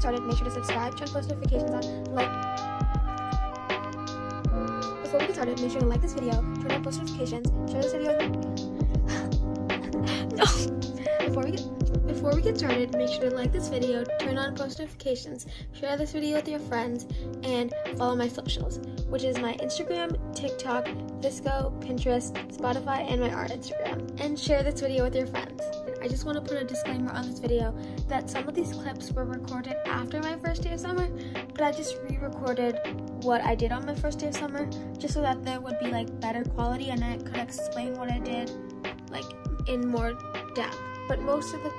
started, make sure to subscribe, turn post notifications on, Before we get started, make sure to like this video, turn on post notifications, share this video Before we get started, make sure to like this video, turn on post notifications, share this video with your friends, and follow my socials, which is my Instagram, TikTok, vsco, Pinterest, Spotify, and my art Instagram. And share this video with your friends. I just want to put a disclaimer on this video that some of these clips were recorded after my first day of summer, but I just re-recorded what I did on my first day of summer, just so that there would be better quality and I could explain what I did in more depth. But most of the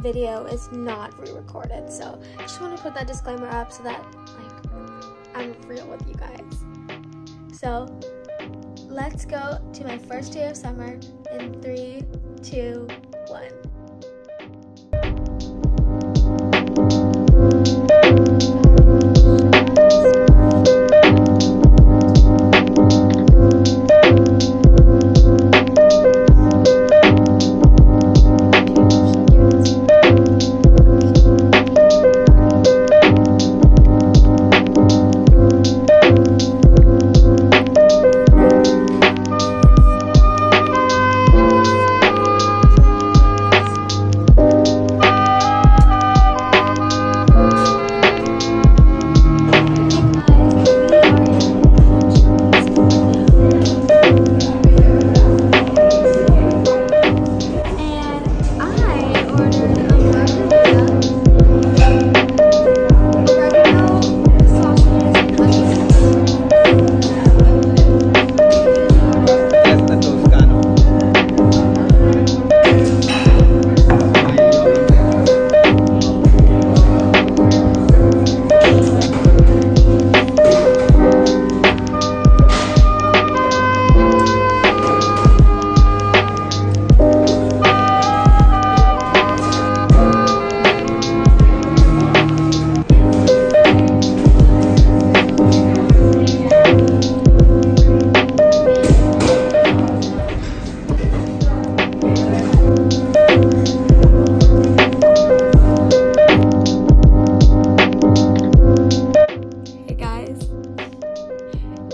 video is not re-recorded, so I just want to put that disclaimer up so that I'm real with you guys. So let's go to my first day of summer in 3, 2, 1.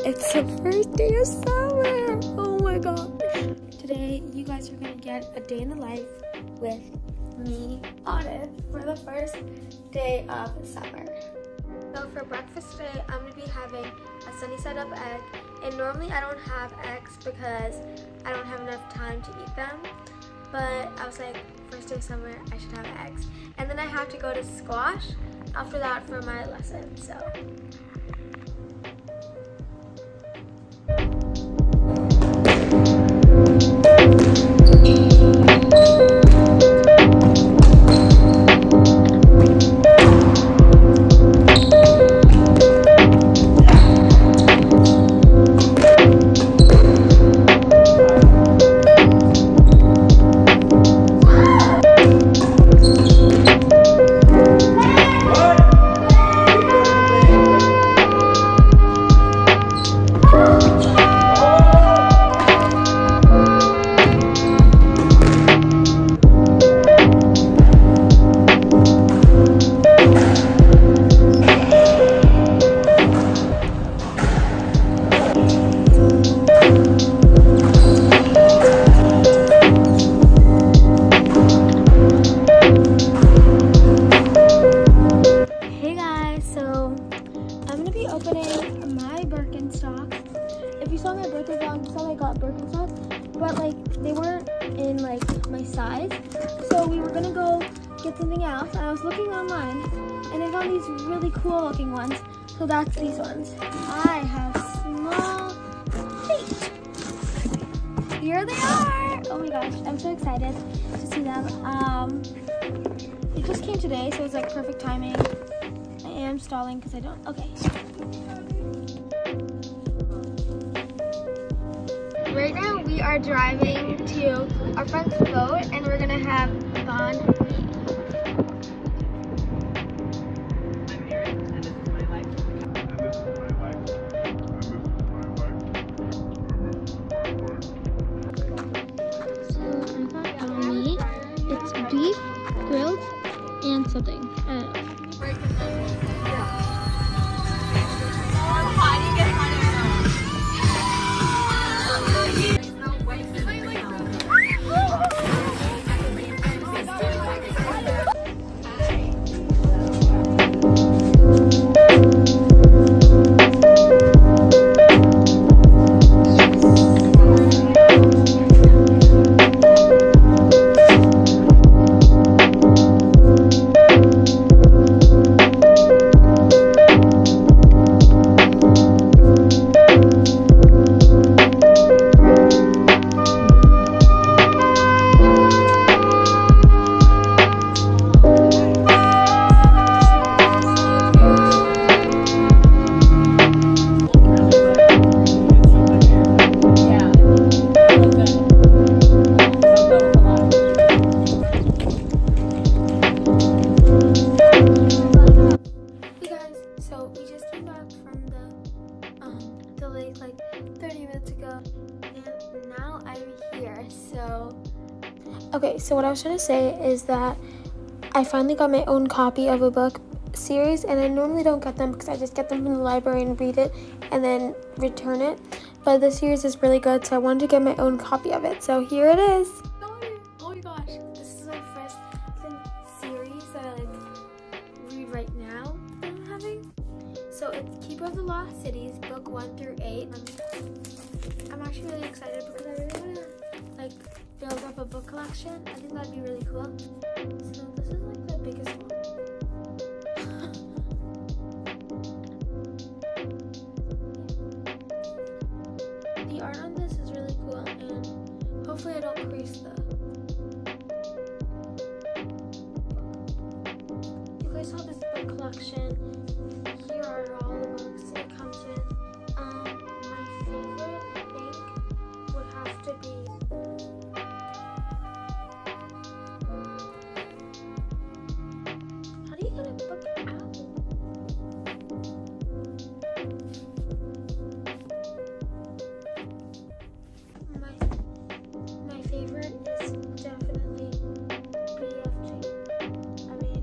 It's the first day of summer! Oh my gosh! Today, you guys are gonna get a day in the life with me, Aadith, for the first day of summer. So for breakfast today, I'm gonna be having a sunny side up egg. And normally I don't have eggs because I don't have enough time to eat them. But I was like, first day of summer, I should have eggs. And then I have to go to squash after that for my lesson, so. Opening my birkenstocks. If you saw my birthday vlog, you saw I got birkenstocks, but they weren't in my size. So we were gonna go get something else. And I was looking online, and I found these really cool looking ones. So that's these ones. I have small feet. Here they are. Oh my gosh, I'm so excited to see them. It just came today, so it's perfect timing. I am stalling because I don't. Okay. Right now we are driving to our friend's boat and we're gonna have fun. I'm Aaron and this is my life. And this is my life. And this is my life. So I got on meat. It's beef, grilled, and something. I don't know. we just came back from the lake like 30 minutes ago, and now I'm here. So okay, so what I was trying to say is that I finally got my own copy of a book series, and I normally don't get them because I just get them from the library and read it and then return it, but this series is really good, so I wanted to get my own copy of it. So here it is. Oh my gosh, this is my first series that I like read right now that I'm having. So it's Keeper of the Lost Cities, book 1 through 8. I'm actually really excited because I really want to like build up a book collection. I think that'd be really cool. So this is like the biggest one. The art on this is really cool, and hopefully I don't crease the book. You guys saw this book collection. Here are all the books it comes with. My favorite, I think, would have to be how do you get a book out? My favorite is definitely BFG. I mean,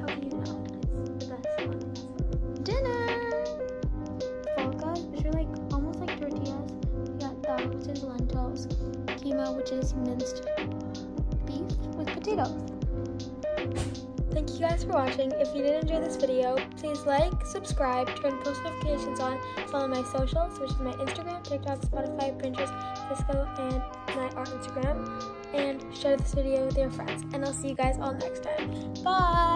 how can you not? It's the best one ever. Dinner! Volca, which are like almost like tortillas. We got dal, which is lentils. Quinoa, which is minced beef with potatoes. Thank you guys for watching. If you did enjoy this video, please like, subscribe, turn post notifications on, follow my socials, which is my Instagram, TikTok, Spotify, Pinterest, vsco, and my art Instagram, and share this video with your friends. And I'll see you guys all next time. Bye!